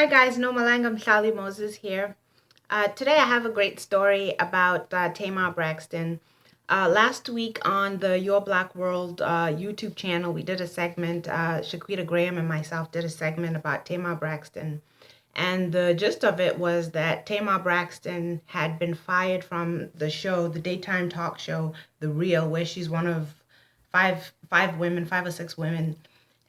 Hi guys, Nomalanga Mhlauli-Moses here. Today I have a great story about Tamar Braxton. Last week on the Your Black World YouTube channel, we did a segment, Shaquita Graham and myself did a segment about Tamar Braxton. And the gist of it was that Tamar Braxton had been fired from the show, the daytime talk show, The Real, where she's one of five or six women.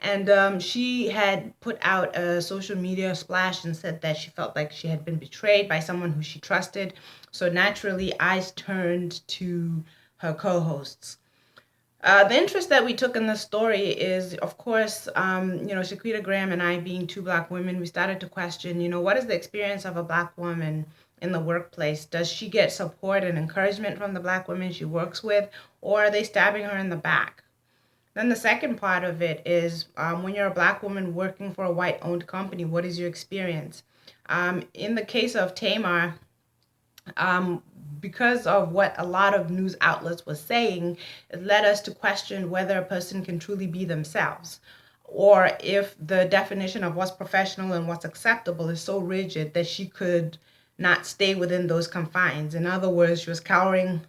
And she had put out a social media splash and said that she felt like she had been betrayed by someone who she trusted. So naturally, eyes turned to her co-hosts. The interest that we took in the story is, of course, Shaquita Graham and I being two Black women, we started to question, what is the experience of a Black woman in the workplace? Does she get support and encouragement from the Black women she works with, or are they stabbing her in the back? Then the second part of it is when you're a Black woman working for a white-owned company, what is your experience? In the case of Tamar, because of what a lot of news outlets were saying, it led us to question whether a person can truly be themselves, or if the definition of what's professional and what's acceptable is so rigid that she could not stay within those confines. In other words, she was coloring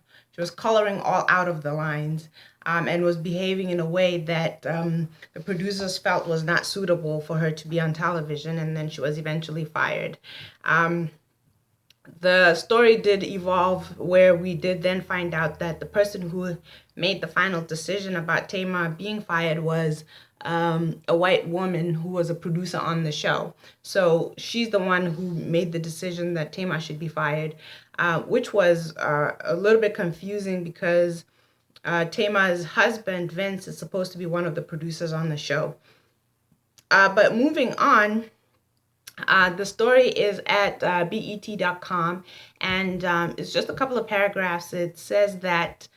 all out of the lines, and was behaving in a way that the producers felt was not suitable for her to be on television, and then she was eventually fired. The story did evolve where we did then find out that the person who made the final decision about Tamar being fired was a white woman who was a producer on the show. So she's the one who made the decision that Tamar should be fired, which was a little bit confusing because Tamar's husband, Vince, is supposed to be one of the producers on the show. But moving on, the story is at BET.com, and it's just a couple of paragraphs. It says that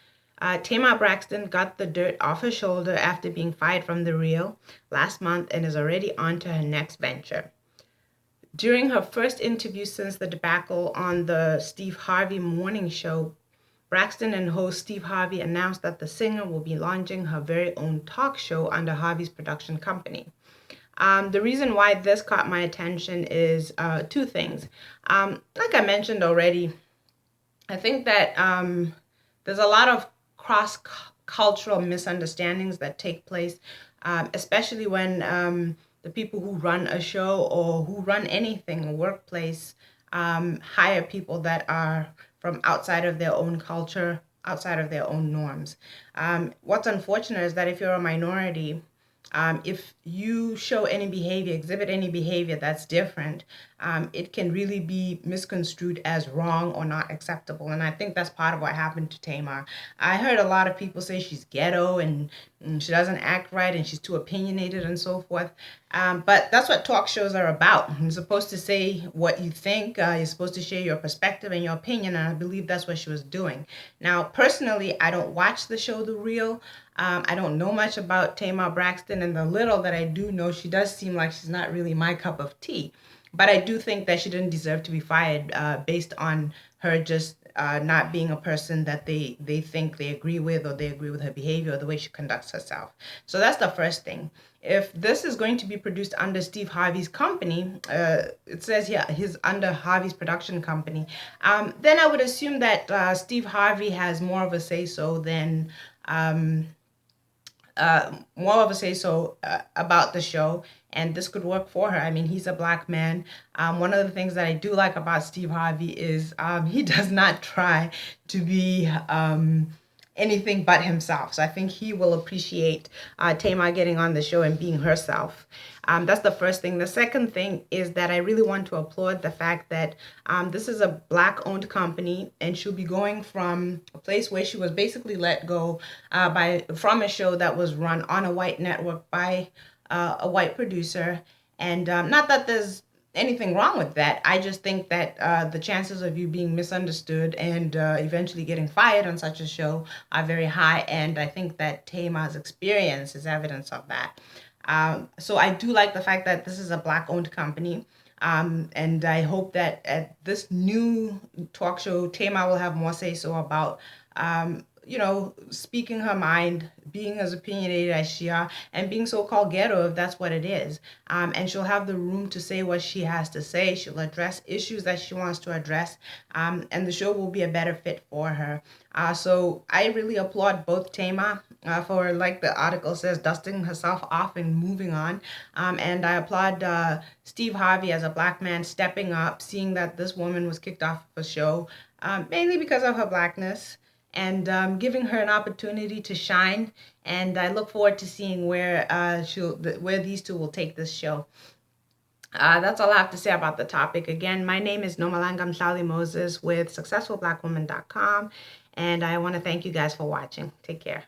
Tamar Braxton got the dirt off her shoulder after being fired from The Real last month and is already on to her next venture. During her first interview since the debacle on the Steve Harvey morning show, Braxton and host Steve Harvey announced that the singer will be launching her very own talk show under Harvey's production company. The reason why this caught my attention is two things. Like I mentioned already, I think that there's a lot of cross-cultural misunderstandings that take place, especially when the people who run a show or who run anything, a workplace, hire people that are from outside of their own culture, outside of their own norms. What's unfortunate is that if you're a minority, if you show any behavior, exhibit any behavior that's different, it can really be misconstrued as wrong or not acceptable. And I think that's part of what happened to Tamar. I heard a lot of people say she's ghetto and she doesn't act right and she's too opinionated and so forth. But that's what talk shows are about. You're supposed to say what you think. You're supposed to share your perspective and your opinion. And I believe that's what she was doing. Now, personally, I don't watch the show The Real. I don't know much about Tamar Braxton, and the little that I do know, she does seem like she's not really my cup of tea. But I do think that she didn't deserve to be fired based on her just not being a person that they think they agree with, or they agree with her behavior or the way she conducts herself. So that's the first thing. If this is going to be produced under Steve Harvey's company, it says here he's under Harvey's production company, then I would assume that Steve Harvey has more of a say-so than about the show, and this could work for her. I mean, he's a Black man. One of the things that I do like about Steve Harvey is he does not try to be anything but himself. So I think he will appreciate Tamar getting on the show and being herself. That's the first thing. The second thing is that I really want to applaud the fact that this is a Black-owned company, and she'll be going from a place where she was basically let go from a show that was run on a white network by a white producer. And not that there's anything wrong with that. I just think that the chances of you being misunderstood and eventually getting fired on such a show are very high, and I think that Tamar's experience is evidence of that. So I do like the fact that this is a Black-owned company, and I hope that at this new talk show, Tamar will have more say-so about speaking her mind, being as opinionated as she are, and being so-called ghetto, if that's what it is. And she'll have the room to say what she has to say. She'll address issues that she wants to address, and the show will be a better fit for her. So I really applaud both Tamar for, like the article says, dusting herself off and moving on. And I applaud Steve Harvey as a black man stepping up, seeing that this woman was kicked off the show, mainly because of her blackness, and giving her an opportunity to shine. And I look forward to seeing where where these two will take this show. That's all I have to say about the topic. Again, my name is Nomalanga Mhlauli-Moses with SuccessfulBlackWoman.com, and I want to thank you guys for watching. Take care.